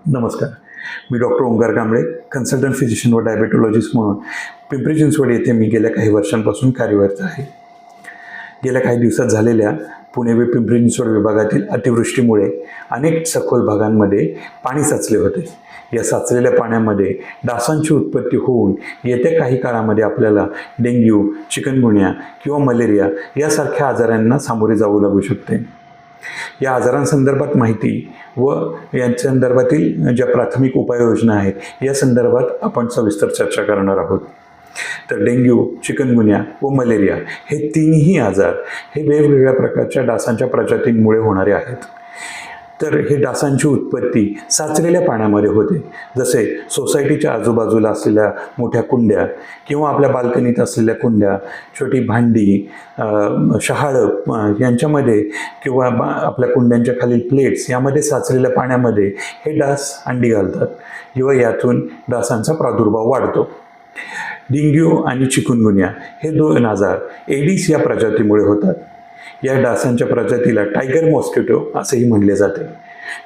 नमस्कार. मी doctor Omkar Kamble, consultant physician व डायबेटोलॉजिस्ट म्हणून पिंपरी चिंचवड येथे मी गेल्या काही वर्षांपासून कार्यरत आहे. गेल्या काही दिवसात झालेल्या पुणे व पिंपरी चिंचवड विभागातील अतिवृष्टीमुळे अनेक सखोल भागांमध्ये पाणी साचले होते. या साचलेल्या पाण्यामध्ये डासांची उत्पत्ती होऊन येत्या काही काळामध्ये आपल्याला डेंग्यू, चिकनगुन्या किंवा मलेरिया यासारख्या आजारांना सामोरे जावं लागू शकते. या आजारांसंदर्भात माहिती व यांच्या संदर्भातील ज्या प्राथमिक उपाययोजना आहेत या संदर्भात आपण सविस्तर चर्चा करणार आहोत. तर डेंग्यू, चिकनगुन्या व मलेरिया हे तिन्ही आजार हे वेगवेगळ्या प्रकारच्या डासांच्या प्रजातींमुळे होणारे आहेत. तर हे डासांची उत्पत्ती साचलेल्या पाण्यामध्ये होते. जसे सोसायटीच्या आजूबाजूला असलेल्या मोठ्या कुंड्या किंवा आपल्या बाल्कनीत असलेल्या कुंड्या, छोटी भांडी, शहाळं यांच्यामध्ये किंवा आपल्या कुंड्यांच्या खालील प्लेट्स यामध्ये साचलेल्या पाण्यामध्ये हे डास अंडी घालतात किंवा यातून डासांचा प्रादुर्भाव वाढतो. डेंग्यू आणि चिकनगुन्या हे दोन आजार एडिस या प्रजातीमुळे होतात. या डासांच्या प्रजातीला टायगर मॉस्किटो असेही म्हणले जाते.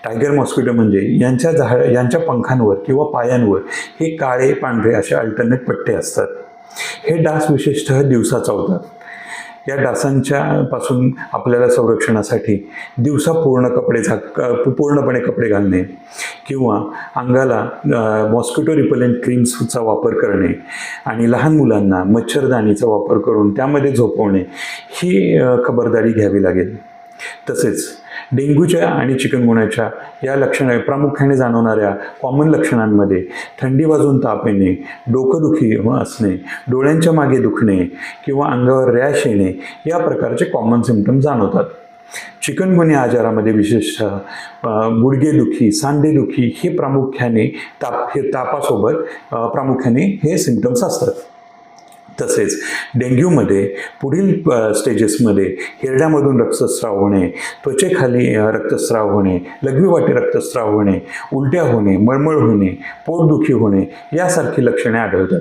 टायगर मॉस्किटो म्हणजे यांच्या पंखांवर किंवा पायांवर हे काळे पांढरे असे अल्टरनेट पट्टे असतात. हे डास विशेषतः दिवसा चावतात. या डासांच्या पासून आपल्याला संरक्षणासाठी दिवसा पूर्णपणे कपडे घालणे किंवा अंगाला मॉस्किटो रिपेलेंट क्रीम्सचा वापर करणे आणि लहान मुलांना मच्छरदाणीचा वापर करून त्यामध्ये झोपवणे ही खबरदारी घ्यावी लागेल. तसेच डेंग्यूच्या आणि चिकनगुन्याच्या या प्रामुख्याने जाणवणाऱ्या कॉमन लक्षणांमध्ये थंडी वाजून ताप येणे, डोकंदुखी असणे, डोळ्यांच्या मागे दुखणे किंवा अंगावर रॅश येणे या प्रकारचे कॉमन सिम्पटम जाणवतात. चिकनगुन्या आजारामध्ये विशेषतः गुडघेदुखी, सांधेदुखी हे प्रामुख्याने तापासोबत प्रामुख्याने हे सिम्पटम्स असतात. तसेच डेंग्यूमध्ये पुढील स्टेजेसमध्ये हिरड्यामधून रक्तस्राव होणे, त्वचेखाली रक्तस्राव होणे, लघवीवाटे रक्तस्राव होणे, उलट्या होणे, मळमळ होणे, पोटदुखी होणे यासारखी लक्षणे आढळतात.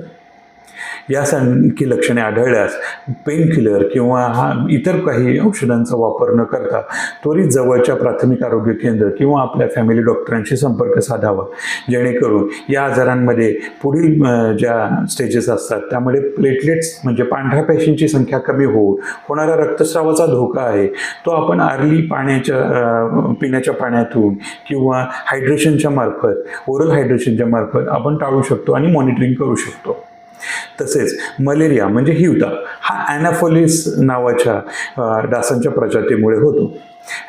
यासारखी लक्षणे आढळल्यास पेनकिलर किंवा इतर काही औषधांचा वापर न करता त्वरित जवळच्या प्राथमिक आरोग्य केंद्र किंवा आपल्या फॅमिली डॉक्टरांशी संपर्क साधावा, जेणेकरून या आजारांमध्ये पुढील ज्या स्टेजेस असतात त्यामध्ये प्लेटलेट्स म्हणजे पांढऱ्या पेशींची संख्या कमी होणारा रक्तस्रावाचा धोका आहे तो आपण अर्ली पिण्याच्या पाण्यातून किंवा हायड्रेशनच्या मार्फत, ओरल हायड्रेशनच्या मार्फत आपण टाळू शकतो आणि मॉनिटरिंग करू शकतो. तसेच मलेरिया म्हणजे हिवताप हा ॲनाफोलिस नावाच्या डासांच्या प्रजातीमुळे होतो.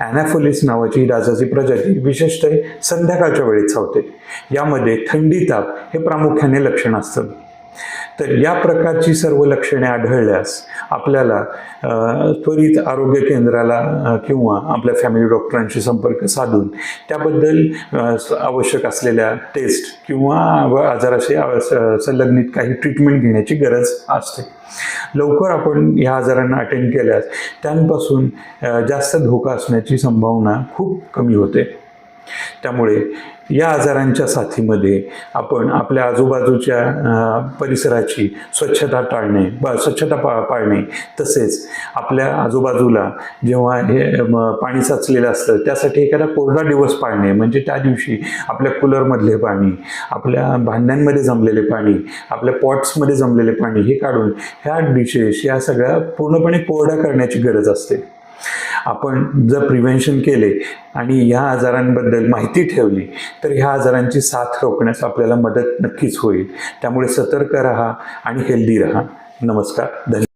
ॲनाफोलिस नावाची ही डासाची प्रजाती विशेषतः संध्याकाळच्या वेळेत चावते. यामध्ये थंडी, ताप हे प्रामुख्याने लक्षण असतं. तर या प्रकारची सर्व लक्षणे आढळल्यास आपल्याला त्वरित आरोग्य केंद्राला किंवा आपल्या फॅमिली डॉक्टरांशी संपर्क साधून त्याबद्दल आवश्यक असलेल्या टेस्ट किंवा आजाराशी संलग्नित काही ट्रीटमेंट घेण्याची गरज असते. लवकर आपण ह्या आजारांना अटेंड केल्यास त्यांपासून जास्त धोका असण्याची संभावना खूप कमी होते. त्यामुळे या आजारांच्या साथीमध्ये आपण आपल्या आजूबाजूच्या परिसराची स्वच्छता पाळणे तसेच आपल्या आजूबाजूला जेव्हा हे पाणी साचलेलं असतं त्यासाठी एखादा कोरडा दिवस पाळणे, म्हणजे त्या दिवशी आपल्या कूलरमधले पाणी, आपल्या भांड्यांमध्ये जमलेले पाणी, आपल्या पॉट्समध्ये जमलेले पाणी हे काढून ह्या डिशेस या सगळ्या पूर्णपणे कोरड्या करण्याची गरज असते. आपण जर प्रिव्हेन्शन केले आणि ह्या आजारांबद्दल माहिती ठेवली तर ह्या आजारांची साथ रोखण्यास आपल्याला मदत नक्कीच होईल. त्यामुळे सतर्क राहा आणि हेल्दी राहा. नमस्कार. धन्यवाद.